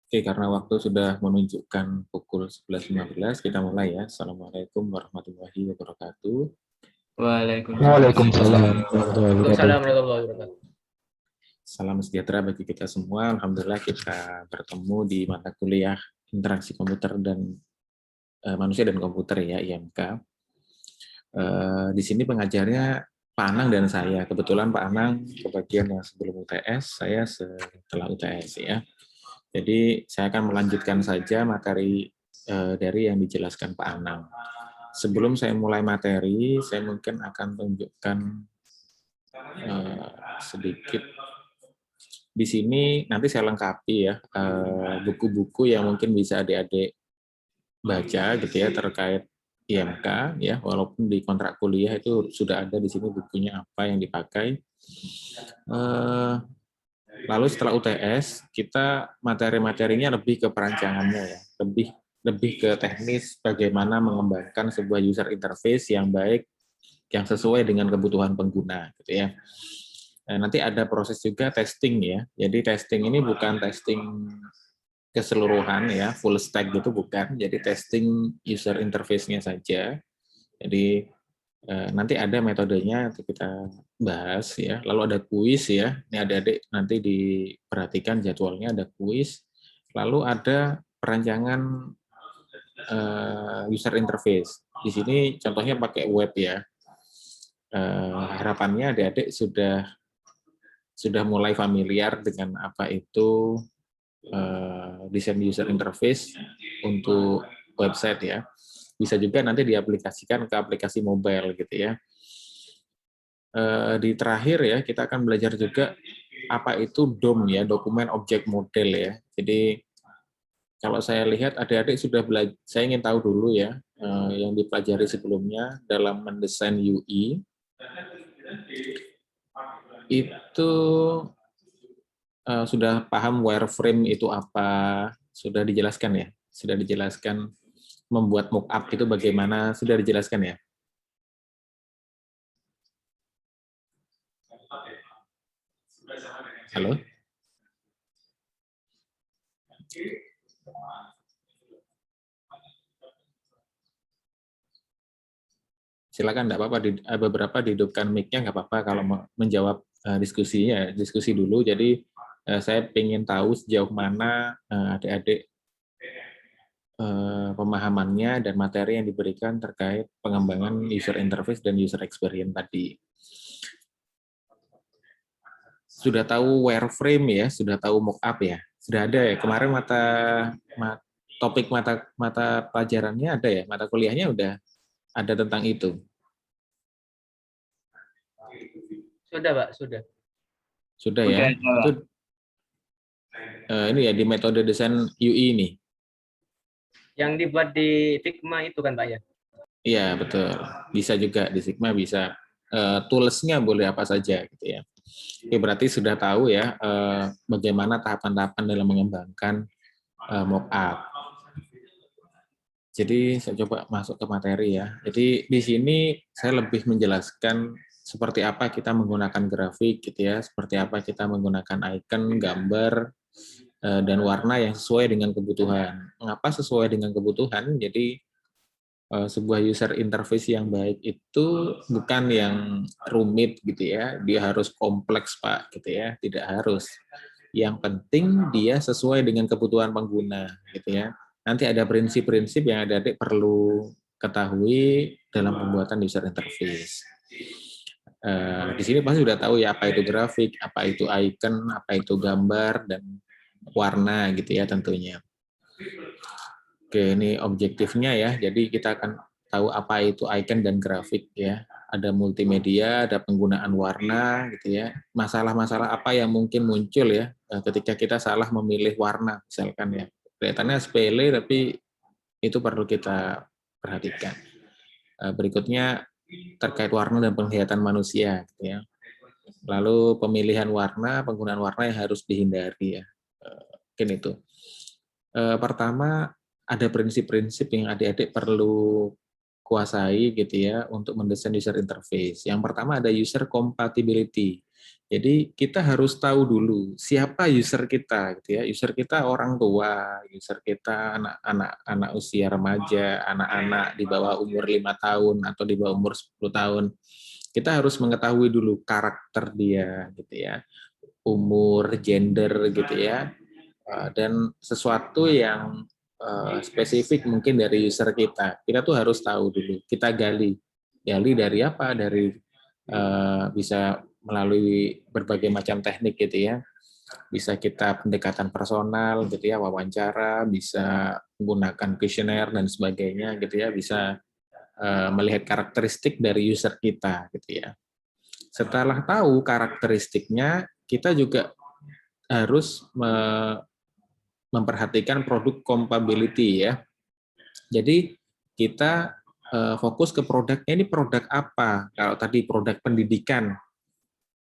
Oke, karena waktu sudah menunjukkan pukul 11.15, kita mulai ya. Assalamualaikum warahmatullahi wabarakatuh. Waalaikumsalam. Waalaikumsalam warahmatullahi wabarakatuh. Waalaikumsalam warahmatullahi wabarakatuh. Salam sejahtera bagi kita semua. Alhamdulillah kita bertemu di mata kuliah interaksi komputer dan manusia dan komputer ya, IMK. Di sini pengajarnya Pak Anang dan saya. Kebetulan Pak Anang kebagian yang sebelum UTS, saya setelah UTS ya. Jadi saya akan melanjutkan saja materi dari yang dijelaskan Pak Anang. Sebelum saya mulai materi, saya mungkin akan tunjukkan sedikit. Di sini nanti saya lengkapi ya buku-buku yang mungkin bisa adik-adik baca gitu ya terkait IMK ya, walaupun di kontrak kuliah itu sudah ada di sini bukunya apa yang dipakai. Lalu setelah UTS, kita materi-materinya lebih ke perancangannya ya, lebih ke teknis bagaimana mengembangkan sebuah user interface yang baik, yang sesuai dengan kebutuhan pengguna, gitu ya. Nanti ada proses juga testing ya. Jadi testing ini bukan testing keseluruhan ya, full stack gitu bukan. Jadi testing user interface-nya saja. Jadi nanti ada metodenya untuk kita bahas ya. Lalu ada kuis ya. Ini adik-adik nanti diperhatikan jadwalnya ada kuis. Lalu ada perancangan user interface. Di sini contohnya pakai web ya. Harapannya adik-adik sudah mulai familiar dengan apa itu desain user interface untuk website ya. Bisa juga nanti diaplikasikan ke aplikasi mobile gitu ya. Di terakhir ya, kita akan belajar juga apa itu DOM ya, dokumen objek model ya. Jadi kalau saya lihat adik-adik sudah belajar, saya ingin tahu dulu ya, yang dipelajari sebelumnya dalam mendesain UI, itu sudah paham wireframe itu apa, sudah dijelaskan ya? Sudah dijelaskan membuat mockup itu bagaimana, sudah dijelaskan ya? Halo? Silakan, enggak apa-apa, beberapa dihidupkan mic-nya, nggak apa-apa kalau menjawab diskusi dulu. Jadi saya ingin tahu sejauh mana adik-adik pemahamannya dan materi yang diberikan terkait pengembangan user interface dan user experience tadi. Sudah tahu wireframe ya, sudah tahu mockup ya, sudah ada ya. Kemarin topik mata pelajarannya ada ya, mata kuliahnya udah ada tentang itu. Sudah, Pak, sudah. Sudah ya. Itu ini ya di metode desain UI ini. Yang dibuat di Figma itu kan, Pak ya? Iya, betul. Bisa juga di Sigma bisa. Tools-nya boleh apa saja gitu ya. Oke, berarti sudah tahu ya bagaimana tahapan-tahapan dalam mengembangkan mockup. Jadi saya coba masuk ke materi ya. Jadi di sini saya lebih menjelaskan seperti apa kita menggunakan grafik gitu ya, seperti apa kita menggunakan icon, gambar, dan warna yang sesuai dengan kebutuhan. Mengapa sesuai dengan kebutuhan? Jadi sebuah user interface yang baik itu bukan yang rumit gitu ya, dia harus kompleks Pak gitu ya, tidak harus. Yang penting dia sesuai dengan kebutuhan pengguna gitu ya. Nanti ada prinsip-prinsip yang adik-adik perlu ketahui dalam pembuatan user interface. Di sini pasti sudah tahu ya apa itu grafik, apa itu icon, apa itu gambar dan warna gitu ya tentunya. Oke, ini objektifnya ya. Jadi kita akan tahu apa itu icon dan grafik ya. Ada multimedia, ada penggunaan warna gitu ya. Masalah-masalah apa yang mungkin muncul ya ketika kita salah memilih warna misalkan ya. Kelihatannya sepele tapi itu perlu kita perhatikan. Berikutnya terkait warna dan penglihatan manusia gitu ya. Lalu pemilihan warna, penggunaan warna yang harus dihindari ya. Mungkin itu. Pertama ada prinsip-prinsip yang adik-adik perlu kuasai gitu ya untuk mendesain user interface. Yang pertama ada user compatibility. Jadi kita harus tahu dulu siapa user kita, gitu ya. User kita orang tua, user kita anak-anak usia remaja, anak-anak di bawah umur 5 tahun atau di bawah umur 10 tahun. Kita harus mengetahui dulu karakter dia, gitu ya, umur, gender, gitu ya, dan sesuatu yang spesifik mungkin dari user kita. Kita tuh harus tahu dulu. Kita gali dari apa? Dari bisa melalui berbagai macam teknik gitu ya. Bisa kita pendekatan personal gitu ya, wawancara, bisa menggunakan kuesioner dan sebagainya gitu ya, bisa melihat karakteristik dari user kita gitu ya. Setelah tahu karakteristiknya, kita juga harus memperhatikan produk compatibility ya. Jadi kita fokus ke produknya, ini produk apa? Kalau tadi produk pendidikan,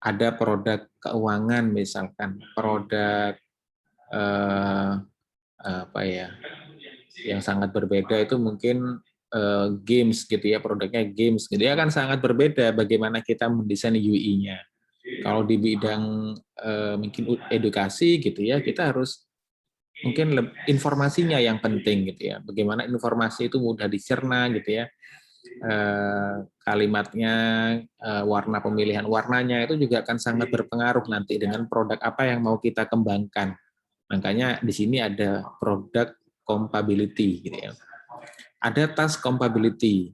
ada produk keuangan misalkan, produk apa ya, yang sangat berbeda itu mungkin games gitu ya, produknya games gitu ya, kan sangat berbeda bagaimana kita mendesain UI-nya. Kalau di bidang mungkin edukasi gitu ya, kita harus mungkin informasinya yang penting gitu ya, bagaimana informasi itu mudah dicerna gitu ya, kalimatnya, warna pemilihan warnanya itu juga akan sangat berpengaruh nanti dengan produk apa yang mau kita kembangkan. Makanya di sini ada product compatibility gitu ya. Ada task compatibility.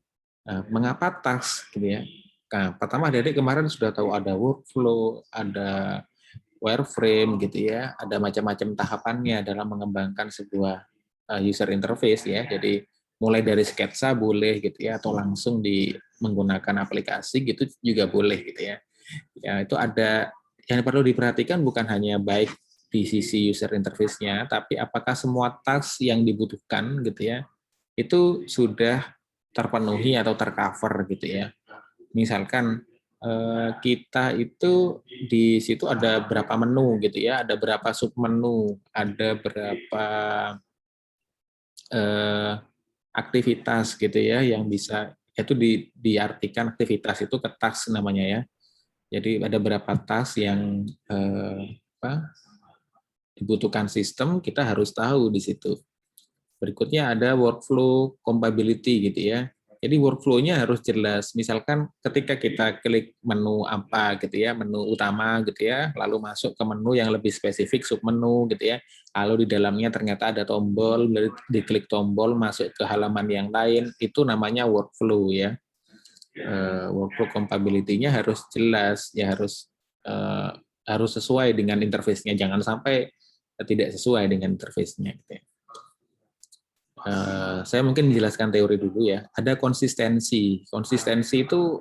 Mengapa task gitu ya? Nah, pertama Dedek kemarin sudah tahu ada workflow, ada wireframe gitu ya, ada macam-macam tahapannya dalam mengembangkan sebuah user interface ya. Jadi mulai dari sketsa boleh gitu ya, atau langsung menggunakan aplikasi gitu juga boleh gitu ya. Ya itu ada yang perlu diperhatikan, bukan hanya baik di sisi user interface-nya, tapi apakah semua task yang dibutuhkan gitu ya, itu sudah terpenuhi atau tercover gitu ya. Misalkan kita itu di situ ada berapa menu gitu ya, ada berapa submenu, ada berapa aktivitas gitu ya yang bisa itu diartikan aktivitas itu ke task namanya ya. Jadi ada berapa task yang dibutuhkan sistem, kita harus tahu di situ. Berikutnya ada workflow compatibility gitu ya. Jadi workflow-nya harus jelas. Misalkan ketika kita klik menu apa gitu ya, menu utama gitu ya, lalu masuk ke menu yang lebih spesifik, submenu gitu ya. Lalu di dalamnya ternyata ada tombol, diklik tombol masuk ke halaman yang lain, itu namanya workflow ya. Workflow compatibility-nya harus jelas, ya harus sesuai dengan interface-nya, jangan sampai tidak sesuai dengan interface-nya gitu ya. Saya mungkin menjelaskan teori dulu ya. Ada konsistensi. Konsistensi itu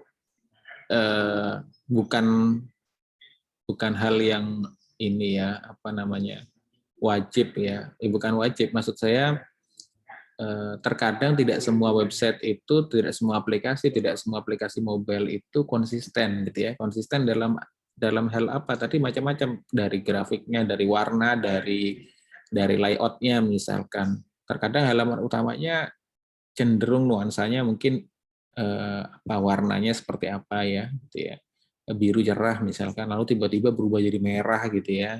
bukan hal yang ini ya, apa namanya, wajib ya. Bukan wajib. Maksud saya terkadang tidak semua website itu, tidak semua aplikasi mobile itu konsisten gitu ya. Konsisten dalam hal apa? Tadi macam-macam, dari grafiknya, dari warna, dari layout-nya misalkan. Terkadang halaman utamanya cenderung nuansanya mungkin warnanya seperti apa ya, gitu ya, biru cerah misalkan, lalu tiba-tiba berubah jadi merah gitu ya,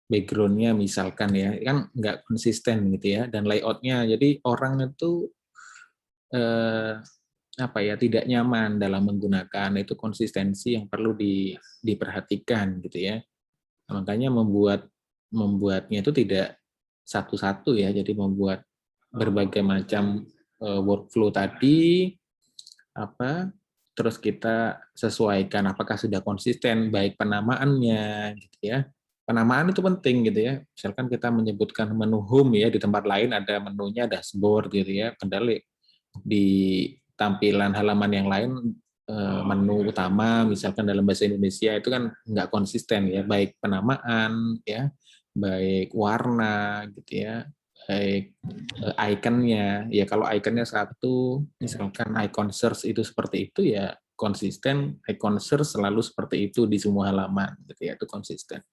background-nya misalkan ya, kan nggak konsisten gitu ya, dan layout-nya, jadi orang itu apa ya, tidak nyaman dalam menggunakan, itu konsistensi yang perlu diperhatikan gitu ya. Makanya membuatnya itu tidak satu-satu ya, jadi membuat berbagai macam workflow tadi, terus kita sesuaikan apakah sudah konsisten, baik penamaannya gitu ya. Penamaan itu penting gitu ya. Misalkan kita menyebutkan menu home ya, di tempat lain ada menunya dashboard gitu ya, kendali di tampilan halaman yang lain menu utama misalkan dalam bahasa Indonesia itu kan nggak konsisten ya, baik penamaan ya, baik warna gitu ya, baik ikonnya ya. Kalau ikonnya satu, misalkan icon search itu seperti itu ya konsisten, icon search selalu seperti itu di semua halaman gitu ya, itu konsisten.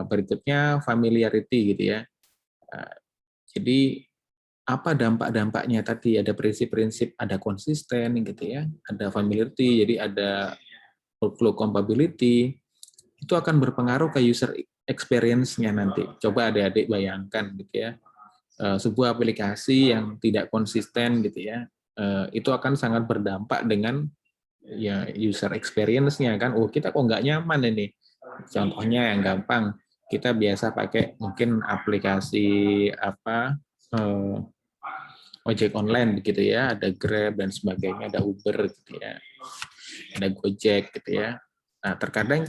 Berikutnya familiarity gitu ya. Jadi apa dampak-dampaknya tadi, ada prinsip-prinsip, ada konsisten gitu ya, ada familiarity, jadi ada workflow compatibility, itu akan berpengaruh ke user experience-nya nanti. Coba adik-adik bayangkan gitu ya, sebuah aplikasi yang tidak konsisten gitu ya, itu akan sangat berdampak dengan ya user experience-nya kan. Oh, kita kok nggak nyaman ini. Contohnya yang gampang, kita biasa pakai mungkin aplikasi apa, ojek online begitu ya, ada Grab dan sebagainya, ada Uber gitu ya, ada Gojek gitu ya. Nah, terkadang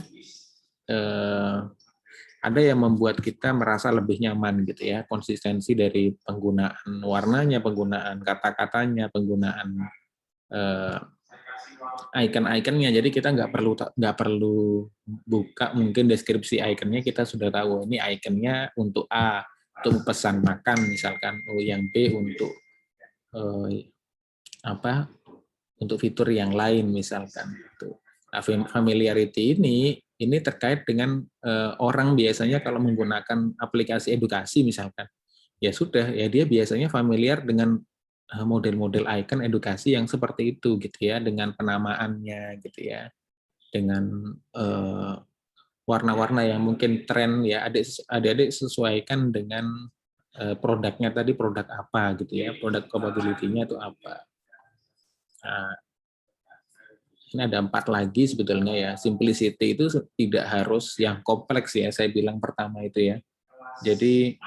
ada yang membuat kita merasa lebih nyaman gitu ya, konsistensi dari penggunaan warnanya, penggunaan kata-katanya, penggunaan icon-iconnya. Jadi kita nggak perlu buka mungkin deskripsi iconnya, kita sudah tahu ini iconnya untuk A, untuk pesan makan misalkan, yang B untuk apa, untuk fitur yang lain misalkan. Nah, familiarity ini terkait dengan orang biasanya kalau menggunakan aplikasi edukasi misalkan, ya sudah ya dia biasanya familiar dengan model-model icon edukasi yang seperti itu gitu ya, dengan penamaannya gitu ya, dengan warna-warna yang mungkin tren ya, adik-adik sesuaikan dengan produknya tadi, produk apa gitu ya, produk capability-nya itu apa. Nah, ini ada 4 lagi sebetulnya ya. Simplicity itu tidak harus yang kompleks ya, saya bilang pertama itu ya. Jadi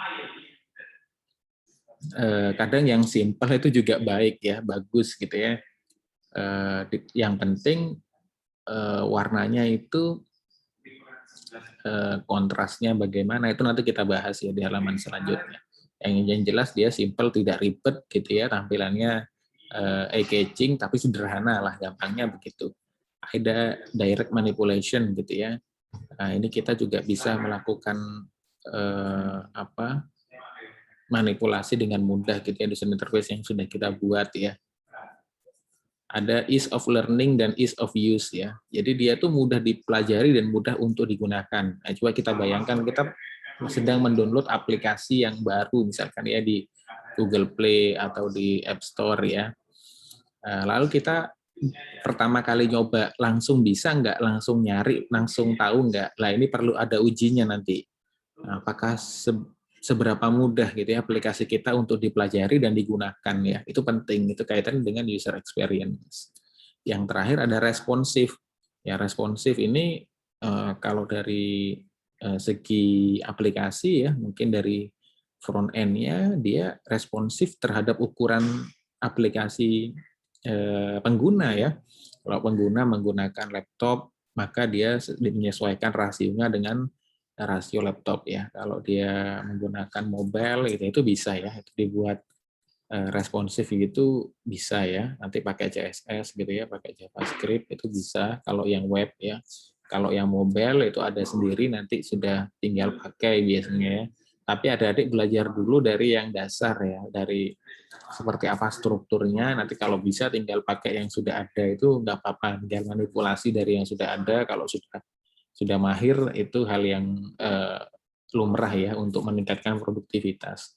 kadang yang simple itu juga baik ya, bagus gitu ya. Yang penting warnanya itu kontrasnya bagaimana, itu nanti kita bahas ya di halaman selanjutnya. Yang jelas dia simple, tidak ribet gitu ya, tampilannya eye-catching tapi sederhana lah, gampangnya begitu. Ada direct manipulation gitu ya. Nah, ini kita juga bisa melakukan manipulasi dengan mudah gitu ya, desain interface yang sudah kita buat ya. Ada ease of learning dan ease of use ya. Jadi dia tuh mudah dipelajari dan mudah untuk digunakan. Nah, coba kita bayangkan kita sedang mendownload aplikasi yang baru misalkan ya di Google Play atau di App Store ya. Lalu kita pertama kali nyoba langsung bisa nggak, langsung nyari, langsung tahu nggak? Nah, ini perlu ada ujinya nanti. Apakah seberapa mudah gitu ya aplikasi kita untuk dipelajari dan digunakan ya, itu penting, itu kaitan dengan user experience. Yang terakhir ada responsif ya. Responsif ini kalau dari segi aplikasi ya, mungkin dari front end-nya dia responsif terhadap ukuran aplikasi pengguna ya. Kalau pengguna menggunakan laptop, maka dia menyesuaikan rasionya dengan rasio laptop ya. Kalau dia menggunakan mobile itu bisa ya, itu dibuat responsif gitu bisa ya. Nanti pakai CSS gitu ya, pakai JavaScript itu bisa kalau yang web ya. Kalau yang mobile itu ada sendiri, nanti sudah tinggal pakai biasanya ya. Tapi adik-adik belajar dulu dari yang dasar ya, dari seperti apa strukturnya, nanti kalau bisa tinggal pakai yang sudah ada, itu nggak apa-apa, tinggal manipulasi dari yang sudah ada. Kalau sudah mahir, itu hal yang lumrah ya untuk meningkatkan produktivitas.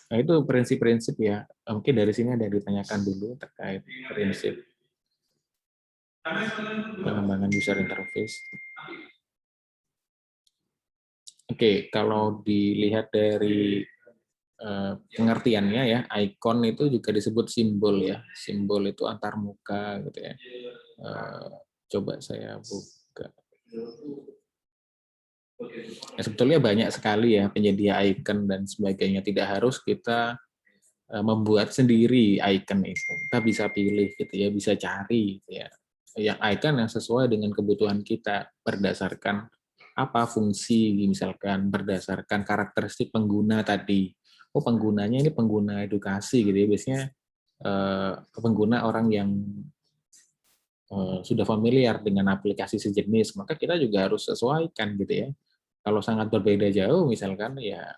Nah, itu prinsip-prinsip ya. Mungkin dari sini ada yang ditanyakan dulu terkait prinsip pengembangan user interface. Oke, kalau dilihat dari pengertiannya ya, icon itu juga disebut simbol ya. Simbol itu antar muka gitu ya. Coba saya buka. Ya, sebetulnya banyak sekali ya penyedia icon dan sebagainya. Tidak harus kita membuat sendiri icon itu. Kita bisa pilih gitu ya, bisa cari gitu ya. Yang icon yang sesuai dengan kebutuhan kita berdasarkan apa fungsi, misalkan berdasarkan karakteristik pengguna tadi. Oh, penggunanya ini pengguna edukasi gitu ya. Biasanya pengguna orang yang sudah familiar dengan aplikasi sejenis, maka kita juga harus sesuaikan gitu ya. Kalau sangat berbeda jauh misalkan ya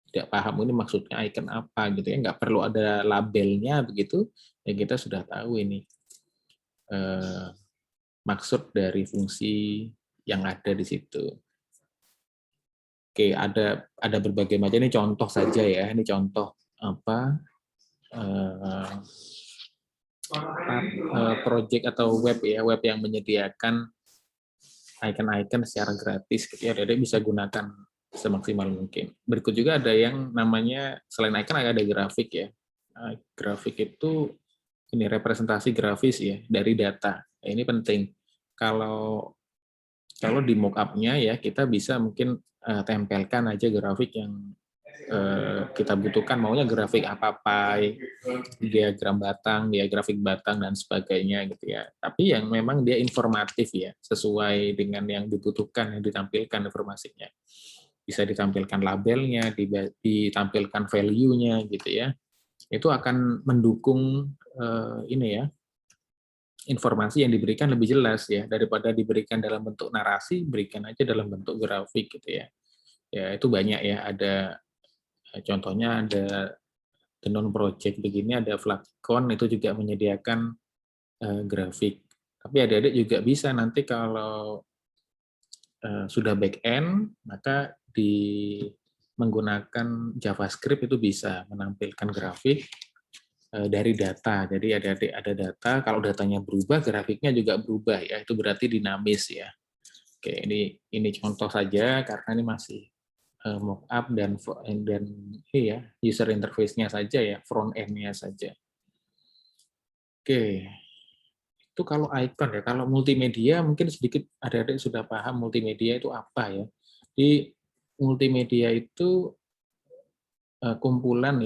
tidak paham ini maksudnya icon apa gitu ya, nggak perlu ada labelnya begitu, ya kita sudah tahu ini maksud dari fungsi yang ada di situ. Oke, ada berbagai macam, ini contoh saja ya, ini contoh apa project atau web ya, web yang menyediakan icon-icon secara gratis gitu ya, adik-adik bisa gunakan semaksimal mungkin. Berikut juga ada yang namanya selain icon ada grafik ya. Grafik itu ini representasi grafis ya dari data. Ini penting. Kalau di mockup-nya ya kita bisa mungkin tempelkan aja grafik yang kita butuhkan, maunya grafik apa-apa, grafik batang dan sebagainya gitu ya. Tapi yang memang dia informatif ya, sesuai dengan yang dibutuhkan, yang ditampilkan informasinya. Bisa ditampilkan labelnya, ditampilkan value-nya gitu ya. Itu akan mendukung ini ya, informasi yang diberikan lebih jelas ya, daripada diberikan dalam bentuk narasi, berikan aja dalam bentuk grafik gitu ya. Ya itu banyak ya, ada contohnya ada The Non Project begini, ada Flaticon itu juga menyediakan grafik. Tapi adik-adik juga bisa nanti kalau sudah back end, maka menggunakan JavaScript itu bisa menampilkan grafik dari data. Jadi adik-adik ada data, kalau datanya berubah, grafiknya juga berubah ya. Itu berarti dinamis ya. Oke, ini contoh saja karena ini masih mockup dan ini ya user interface-nya saja ya, front end-nya saja. Oke, itu kalau icon ya. Kalau multimedia mungkin sedikit adik-adik sudah paham multimedia itu apa ya. Di multimedia itu kumpulan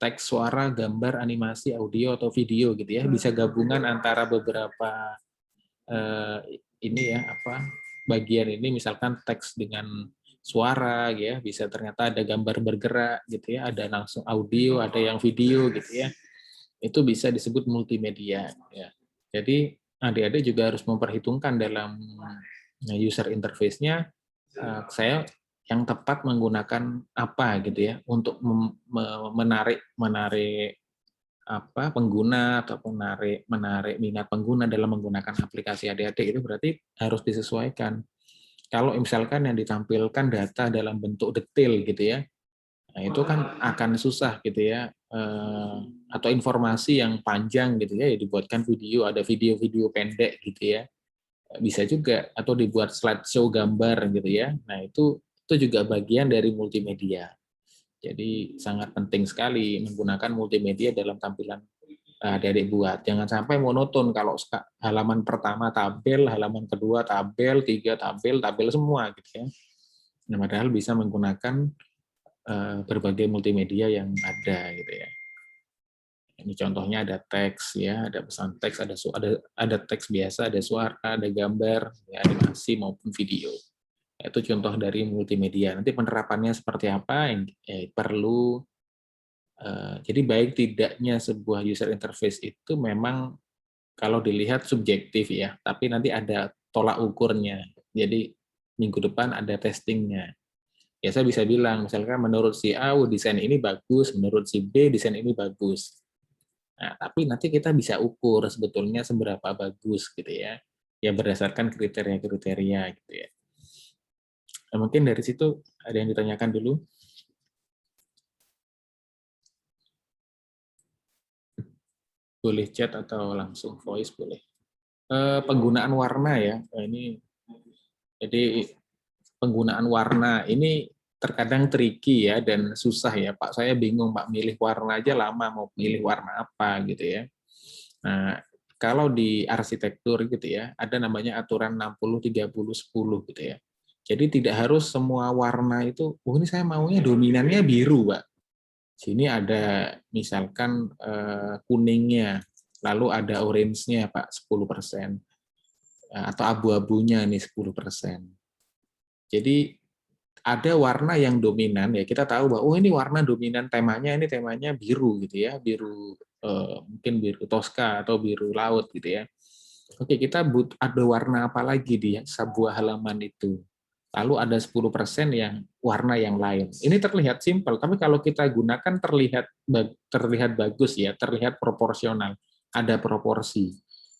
teks, suara, gambar, animasi, audio atau video gitu ya. Bisa gabungan antara beberapa ini ya bagian ini, misalkan teks dengan suara ya, bisa ternyata ada gambar bergerak gitu ya, ada langsung audio, ada yang video gitu ya. Itu bisa disebut multimedia ya. Jadi adik-adik juga harus memperhitungkan dalam user interface-nya saya yang tepat menggunakan apa gitu ya untuk menarik pengguna ataupun menarik minat pengguna dalam menggunakan aplikasi adik-adik. Itu berarti harus disesuaikan. Kalau misalkan yang ditampilkan data dalam bentuk detail gitu ya, nah itu kan akan susah gitu ya, atau informasi yang panjang gitu ya, dibuatkan video, ada video-video pendek gitu ya, bisa juga, atau dibuat slideshow gambar gitu ya. Nah itu juga bagian dari multimedia. Jadi sangat penting sekali menggunakan multimedia dalam tampilan adik-adik buat. Jangan sampai monoton kalau halaman pertama tabel, halaman kedua tabel, tiga tabel semua gitu ya. Nah, padahal bisa menggunakan berbagai multimedia yang ada gitu ya. Ini contohnya ada teks ya, ada pesan teks, ada teks biasa, ada suara, ada gambar, ya, animasi maupun video. Itu contoh dari multimedia. Nanti penerapannya seperti apa yang perlu. Jadi baik tidaknya sebuah user interface itu memang kalau dilihat subjektif ya, tapi nanti ada tolak ukurnya. Jadi minggu depan ada testingnya. Ya saya bisa bilang, misalkan menurut si A, desain ini bagus, menurut si B, desain ini bagus. Nah, tapi nanti kita bisa ukur sebetulnya seberapa bagus gitu ya. Ya berdasarkan kriteria-kriteria gitu ya. Nah, mungkin dari situ ada yang ditanyakan dulu. Boleh chat atau langsung voice boleh. Penggunaan warna ya. Ini jadi penggunaan warna ini terkadang tricky ya dan susah ya. Pak, saya bingung Pak, milih warna aja lama, mau milih warna apa gitu ya. Nah, kalau di arsitektur gitu ya, ada namanya aturan 60-30-10 gitu ya. Jadi tidak harus semua warna itu, ini saya maunya dominannya biru, Pak. Sini ada misalkan kuningnya, lalu ada orange-nya, Pak, 10%. Atau abu-abunya nih 10%. Jadi ada warna yang dominan ya, kita tahu bahwa ini warna dominan temanya, ini temanya biru gitu ya, biru mungkin biru toska atau biru laut gitu ya. Oke, kita ada warna apa lagi di sebuah halaman itu. Lalu ada 10% yang warna yang lain. Ini terlihat simpel, tapi kalau kita gunakan terlihat bagus ya, terlihat proporsional, ada proporsi.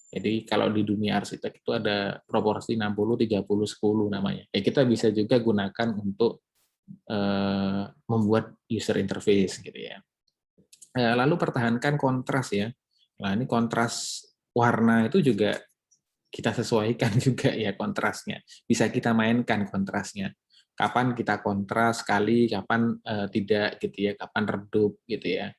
Jadi kalau di dunia arsitek itu ada proporsi 60-30-10 namanya. Ya kita bisa juga gunakan untuk membuat user interface gitu ya. Lalu pertahankan kontras ya. Nah, ini kontras warna itu juga kita sesuaikan juga ya kontrasnya. Bisa kita mainkan kontrasnya. Kapan kita kontras sekali, kapan tidak gitu ya, kapan redup gitu ya.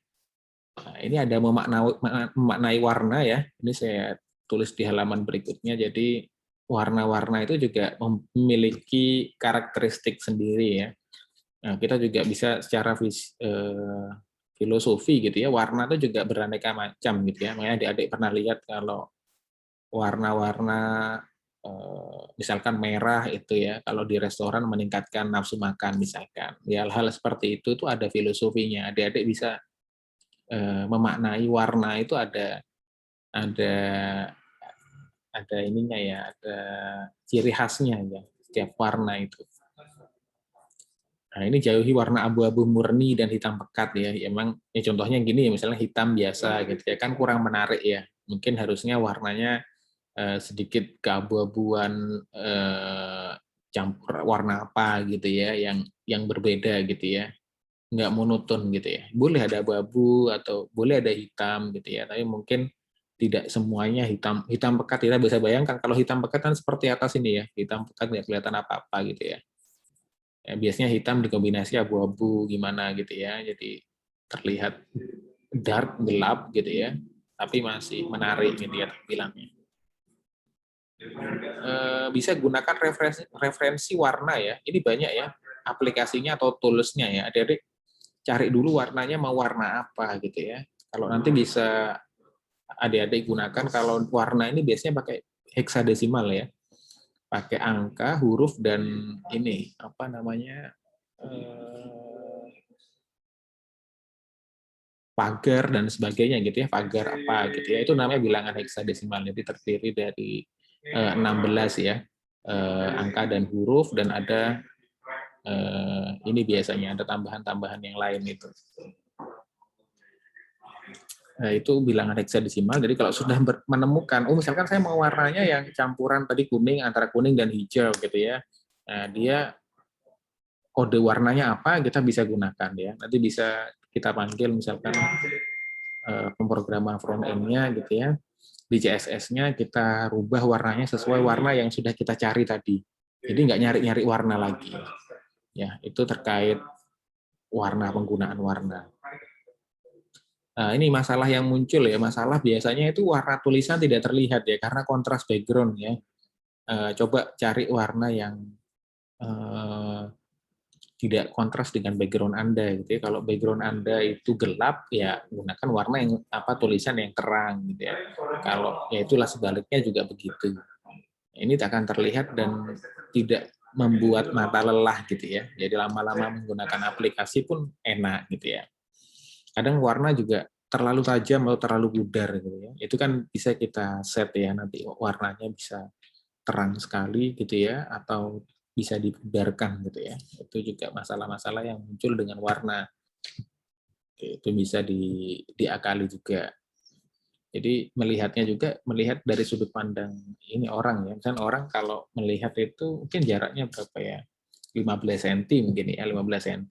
Nah, ini ada memaknai warna ya. Ini saya tulis di halaman berikutnya. Jadi warna-warna itu juga memiliki karakteristik sendiri ya. Nah, kita juga bisa secara filosofi gitu ya. Warna itu juga beraneka macam gitu ya. Makanya adik-adik pernah lihat kalau warna-warna misalkan merah itu ya, kalau di restoran meningkatkan nafsu makan misalkan. Ya, hal-hal seperti itu ada filosofinya. Adik-adik bisa memaknai warna itu ada ininya ya, ada ciri khasnya ya setiap warna itu. Nah, ini jauhi warna abu-abu murni dan hitam pekat ya. Emang ya contohnya gini ya, misalnya hitam biasa gitu ya, kan kurang menarik ya. Mungkin harusnya warnanya sedikit keabu-abuan, campur warna apa gitu ya, yang berbeda gitu ya, nggak monoton gitu ya. Boleh ada abu-abu atau boleh ada hitam gitu ya, tapi mungkin tidak semuanya hitam. Hitam pekat kita bisa bayangkan kalau hitam pekat kan seperti atas ini ya, hitam pekat nggak kelihatan apa-apa gitu ya. Ya, biasanya hitam dikombinasi abu-abu gimana gitu ya, jadi terlihat dark, gelap gitu ya, tapi masih menarik gitu ya tampilannya. Bisa gunakan referensi warna ya. Ini banyak ya aplikasinya atau toolsnya ya. Adik-adik cari dulu warnanya mau warna apa gitu ya. Kalau nanti bisa adik-adik gunakan, kalau warna ini biasanya pakai heksadesimal ya. Pakai angka, huruf, dan ini apa namanya, pagar dan sebagainya gitu ya. Pagar apa gitu ya. Itu namanya bilangan heksadesimal. Jadi terdiri dari 16 ya, angka dan huruf, dan ada ini biasanya ada tambahan-tambahan yang lain itu. Nah, itu bilangan heksadesimal. Jadi kalau sudah menemukan, oh misalkan saya mau warnanya yang campuran tadi kuning, antara kuning dan hijau gitu ya. Nah, dia kode warnanya apa kita bisa gunakan ya. Nanti bisa kita panggil misalkan pemrograman front end-nya gitu ya. Di CSS-nya kita rubah warnanya sesuai warna yang sudah kita cari tadi. Jadi nggak nyari-nyari warna lagi. Ya, itu terkait warna, penggunaan warna. Nah, ini masalah yang muncul ya. Masalah biasanya itu warna tulisan tidak terlihat ya karena kontras background ya. Coba cari warna yang tidak kontras dengan background Anda gitu ya. Kalau background Anda itu gelap ya gunakan warna yang tulisan yang terang gitu ya. Kalau ya itulah sebaliknya juga begitu. Ini akan terlihat dan tidak membuat mata lelah gitu ya. Jadi lama-lama menggunakan aplikasi pun enak gitu ya. Kadang warna juga terlalu tajam atau terlalu pudar gitu ya. Itu kan bisa kita set ya, nanti warnanya bisa terang sekali gitu ya, atau bisa dipudarkan gitu ya. Itu juga masalah-masalah yang muncul dengan warna. Itu bisa diakali juga. Jadi melihatnya juga melihat dari sudut pandang ini orang ya. Misalnya orang kalau melihat itu mungkin jaraknya berapa ya? 15 cm mungkin ya, 15 cm.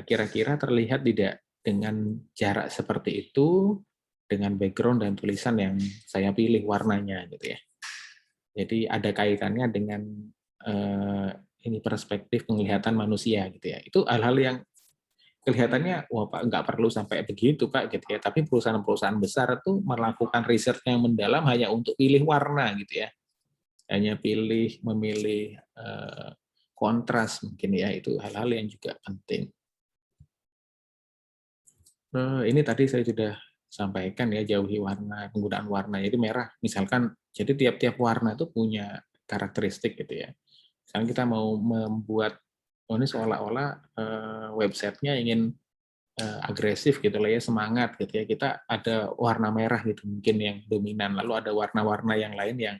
Kira-kira terlihat tidak dengan jarak seperti itu dengan background dan tulisan yang saya pilih warnanya gitu ya. Jadi ada kaitannya dengan ini perspektif penglihatan manusia gitu ya. Itu hal-hal yang kelihatannya wah Pak nggak perlu sampai begitu Pak gitu ya. Tapi perusahaan-perusahaan besar itu melakukan riset yang mendalam hanya untuk pilih warna gitu ya. Hanya memilih kontras mungkin ya, itu hal-hal yang juga penting. Ini tadi saya sudah sampaikan ya, jauhi warna, penggunaan warna. Jadi merah misalkan, jadi tiap-tiap warna itu punya karakteristik gitu ya. Misalkan kita mau membuat ini seolah-olah websitenya ingin agresif gitu lah ya, semangat gitu ya, kita ada warna merah gitu mungkin yang dominan, lalu ada warna-warna yang lain yang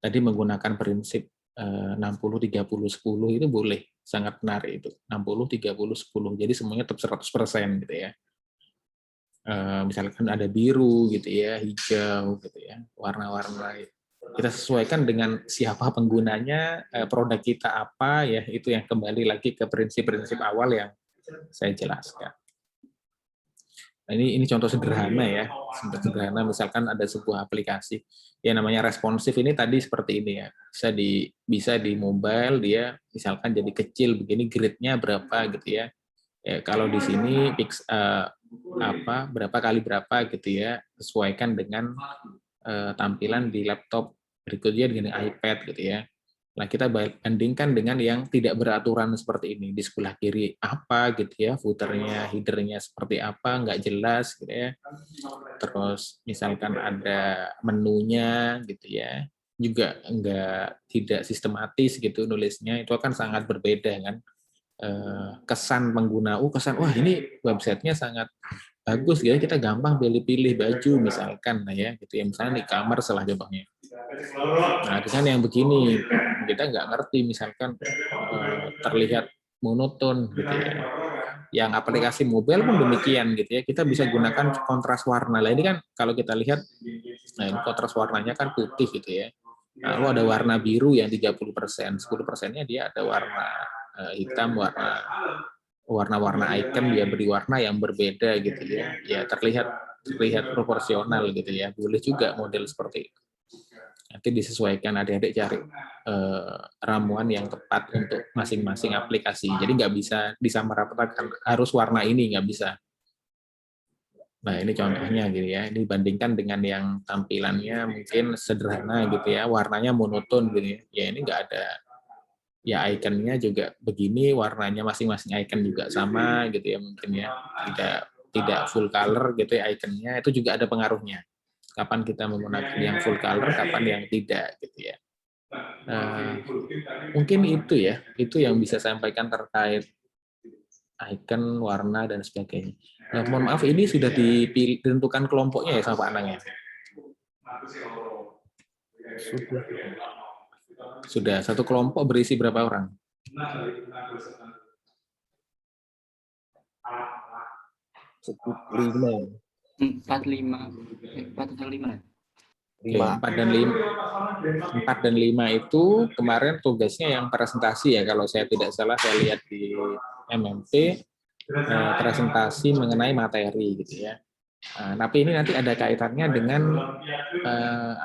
tadi menggunakan prinsip 60-30-10 itu boleh, sangat menarik itu 60-30-10, jadi semuanya tetap 100% gitu ya. Misalkan ada biru gitu ya, hijau gitu ya, warna-warna kita sesuaikan dengan siapa penggunanya, produk kita apa ya, itu yang kembali lagi ke prinsip-prinsip awal yang saya jelaskan. Nah, ini contoh sederhana ya, sederhana. Misalkan ada sebuah aplikasi yang namanya responsif, ini tadi seperti ini ya, bisa di mobile dia misalkan jadi kecil begini, grid-nya berapa gitu ya. Ya kalau di sini berapa kali berapa gitu ya, sesuaikan dengan tampilan di laptop, berikutnya dengan iPad gitu ya. Nah, kita bandingkan dengan yang tidak beraturan seperti ini. Di sebelah kiri apa gitu ya, footernya, headernya seperti apa, nggak jelas gitu ya. Terus misalkan ada menunya gitu ya, juga tidak sistematis gitu nulisnya, itu akan sangat berbeda kan. Kesan pengguna, kesan, wah ini websitenya sangat bagus gitu, kita gampang pilih-pilih baju misalkan, nah ya gitu ya, misalnya di kamar salah contohnya. Nah, dengan yang begini kita nggak ngerti, misalkan terlihat monoton gitu ya. Yang aplikasi mobile pun demikian gitu ya, kita bisa gunakan kontras warna. Nah ini kan kalau kita lihat, nah ini kontras warnanya kan putih gitu ya. Lalu ada warna biru yang 30%, 10%-nya dia ada warna hitam, warna-warna icon dia beri warna yang berbeda gitu ya. Ya terlihat proporsional gitu ya. Boleh juga model seperti itu. Nanti disesuaikan, adik-adik cari ramuan yang tepat untuk masing-masing aplikasi. Jadi nggak bisa disamaratakan harus warna ini, nggak bisa. Nah ini contohnya gitu ya. Dibandingkan dengan yang tampilannya mungkin sederhana gitu ya, warnanya monoton gitu ya. Ya ini nggak ada. Ya ikonnya juga begini, warnanya masing-masing icon juga sama gitu ya, mungkin ya. Tidak full color gitu ya ikonnya, itu juga ada pengaruhnya. Kapan kita menggunakan yang full color, kapan yang tidak gitu ya. Mungkin itu yang bisa saya sampaikan terkait icon, warna dan sebagainya. Nah, mohon maaf, ini sudah ditentukan kelompoknya ya sama Pak Anang ya? Sudah. Satu kelompok berisi berapa orang? 5. 4 atau 5. Oke, 4 dan 5 itu kemarin tugasnya yang presentasi ya, kalau saya tidak salah saya lihat di MMP, presentasi mengenai materi gitu ya. Tapi ini nanti ada kaitannya dengan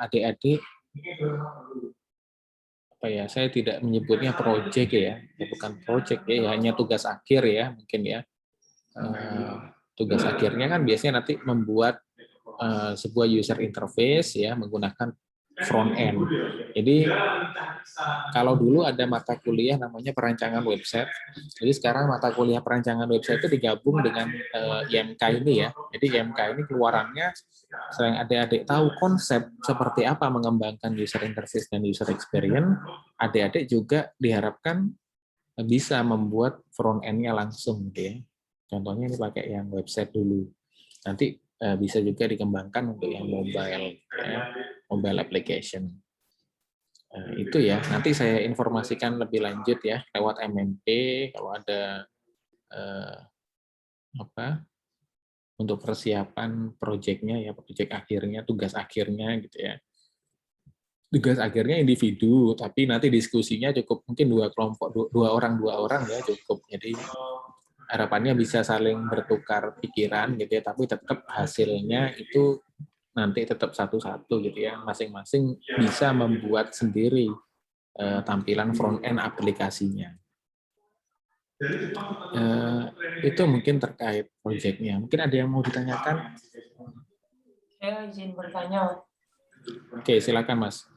adik-adik, apa ya, saya tidak menyebutnya project ya, bukan project ya, hanya tugas akhir ya mungkin ya. Tugas akhirnya kan biasanya nanti membuat sebuah user interface ya menggunakan front end. Jadi kalau dulu ada mata kuliah namanya perancangan website, jadi sekarang mata kuliah perancangan website itu digabung dengan IMK ini ya. Jadi IMK ini keluarannya selain adik-adik tahu konsep seperti apa mengembangkan user interface dan user experience, adik-adik juga diharapkan bisa membuat front end-nya langsung gitu ya. Contohnya ini pakai yang website dulu. Nanti bisa juga dikembangkan untuk yang mobile, ya, mobile application. Itu ya. Nanti saya informasikan lebih lanjut ya lewat MMP kalau ada untuk persiapan proyeknya ya, proyek akhirnya, tugas akhirnya gitu ya. Tugas akhirnya individu, tapi nanti diskusinya cukup mungkin 2 kelompok, 2 orang ya cukup. Jadi harapannya bisa saling bertukar pikiran gitu ya, tapi tetap hasilnya itu nanti tetap satu-satu gitu ya, masing-masing bisa membuat sendiri tampilan front end aplikasinya. Itu mungkin terkait proyeknya. Mungkin ada yang mau ditanyakan? Saya izin bertanya. Oke, silakan Mas.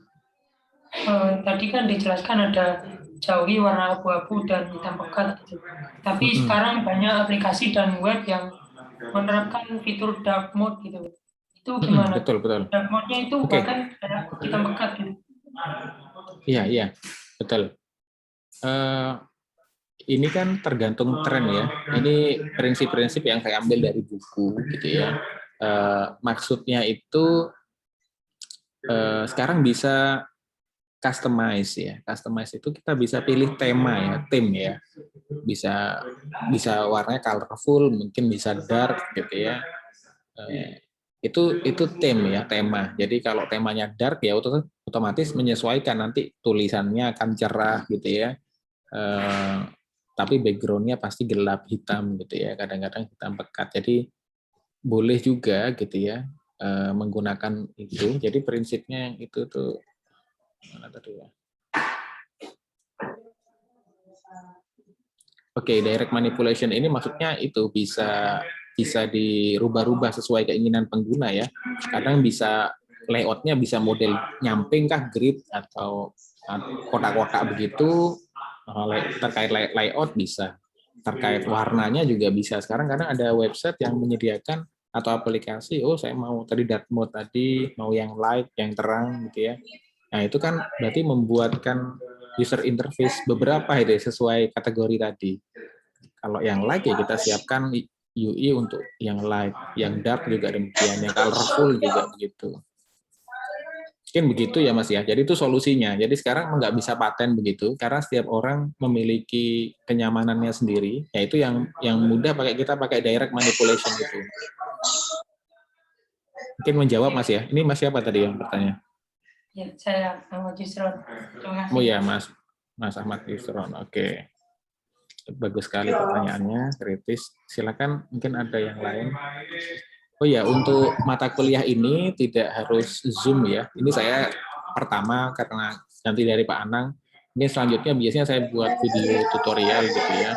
Tadi kan dijelaskan ada jauhi warna abu-abu dan hitam pekat gitu. Tapi sekarang banyak aplikasi dan web yang menerapkan fitur dark mode gitu. Itu gimana? Betul. Dark mode-nya itu bahkan kayak hitam pekat gitu. Iya, betul. Ini kan tergantung tren ya. Ini prinsip-prinsip yang saya ambil dari buku gitu ya. Maksudnya itu sekarang bisa customize ya. Customize itu kita bisa pilih tema ya, theme ya. Bisa warnanya colorful, mungkin bisa dark gitu ya. Itu theme ya, tema. Jadi kalau temanya dark ya otomatis menyesuaikan, nanti tulisannya akan cerah gitu ya. Tapi background-nya pasti gelap hitam gitu ya, kadang-kadang hitam pekat. Jadi boleh juga gitu ya menggunakan itu. Jadi prinsipnya itu tuh mana tadi ya? Oke, direct manipulation ini maksudnya itu bisa dirubah-rubah sesuai keinginan pengguna ya. Kadang bisa layoutnya bisa model nyamping kah, grid atau kotak-kotak begitu. Terkait layout bisa, terkait warnanya juga bisa. Sekarang kadang ada website yang menyediakan atau aplikasi, oh saya mau tadi dark mode tadi, mau yang light, yang terang gitu ya. Nah itu kan berarti membuatkan user interface beberapa itu sesuai kategori tadi. Kalau yang light ya kita siapkan UI untuk yang light, yang dark juga demikian, yang colorful juga begitu. Mungkin begitu ya Mas ya. Jadi itu solusinya. Jadi sekarang nggak bisa paten begitu karena setiap orang memiliki kenyamanannya sendiri. Yaitu yang mudah kita pakai direct manipulation itu. Mungkin menjawab Mas ya. Ini Mas siapa tadi yang bertanya? Ya, saya Ahmad Yusron. Terima kasih. Oh ya Mas Ahmad Yusron. Oke. Bagus sekali pertanyaannya, kritis. Silakan mungkin ada yang lain. Oh ya, untuk mata kuliah ini tidak harus Zoom ya. Ini saya pertama karena nanti dari Pak Anang. Ini selanjutnya biasanya saya buat video tutorial gitu ya.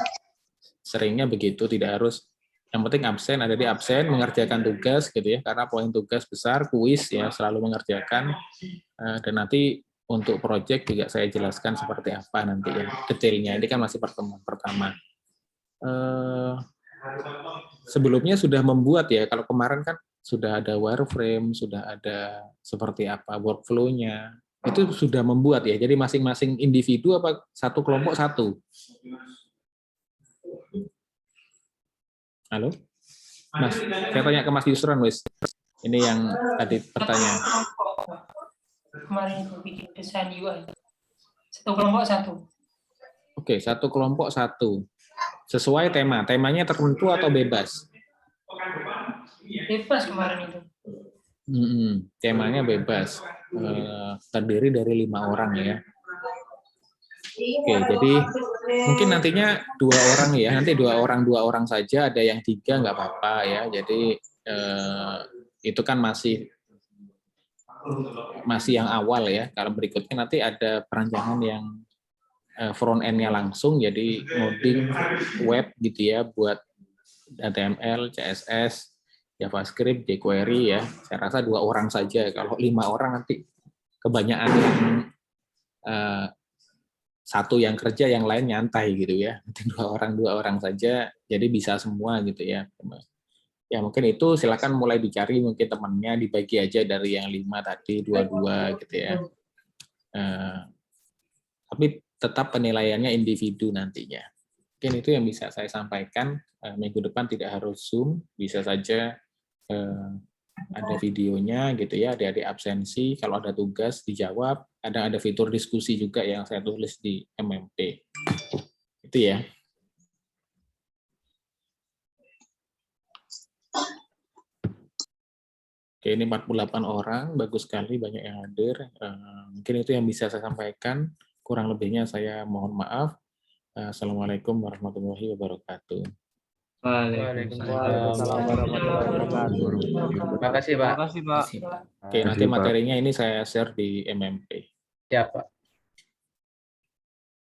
Seringnya begitu, tidak harus. Yang penting absen, ada di absen, mengerjakan tugas gitu ya. Karena poin tugas besar, kuis ya selalu mengerjakan. Dan nanti untuk proyek juga saya jelaskan seperti apa nanti ya detailnya. Ini kan masih pertemuan pertama. Sebelumnya sudah membuat ya, kalau kemarin kan sudah ada wireframe, sudah ada seperti apa workflow-nya, itu sudah membuat ya, jadi masing-masing individu apa satu kelompok satu? Halo? Mas, saya tanya ke Mas Yusron, wis. Ini yang tadi pertanyaan. Kemarin itu bikin desain UI. Satu kelompok satu. Oke, satu kelompok satu. Sesuai tema. Temanya tertentu atau bebas? Bebas kemarin itu. Temanya bebas. Terdiri dari 5 orang ya. Oke, jadi mungkin nantinya 2 orang ya. Nanti 2 orang saja. Ada yang 3 nggak apa-apa ya. Jadi itu kan masih yang awal ya. Kalau berikutnya nanti ada perancangan yang front end-nya langsung, jadi ngoding web gitu ya, buat HTML, CSS, JavaScript, jQuery ya. Saya rasa 2 orang saja. Kalau 5 orang nanti kebanyakan yang satu yang kerja, yang lain nyantai gitu ya. Nanti 2 orang saja, jadi bisa semua gitu ya. Ya mungkin itu silakan mulai dicari, mungkin temannya dibagi aja dari yang 5 tadi, 2 gitu ya. Tapi tetap penilaiannya individu nantinya. Mungkin itu yang bisa saya sampaikan. Minggu depan tidak harus Zoom, bisa saja ada videonya gitu ya, adik-adik absensi, kalau ada tugas dijawab, ada fitur diskusi juga yang saya tulis di MMP. Itu ya. Oke, ini 48 orang, bagus sekali, banyak yang hadir. Mungkin itu yang bisa saya sampaikan. Kurang lebihnya saya mohon maaf. Assalamualaikum warahmatullahi wabarakatuh. Waalaikumsalam warahmatullahi wabarakatuh. Terima kasih, Pak. Terima kasih, Pak. Oke, nanti materinya ini saya share di MMP. Siap, Pak.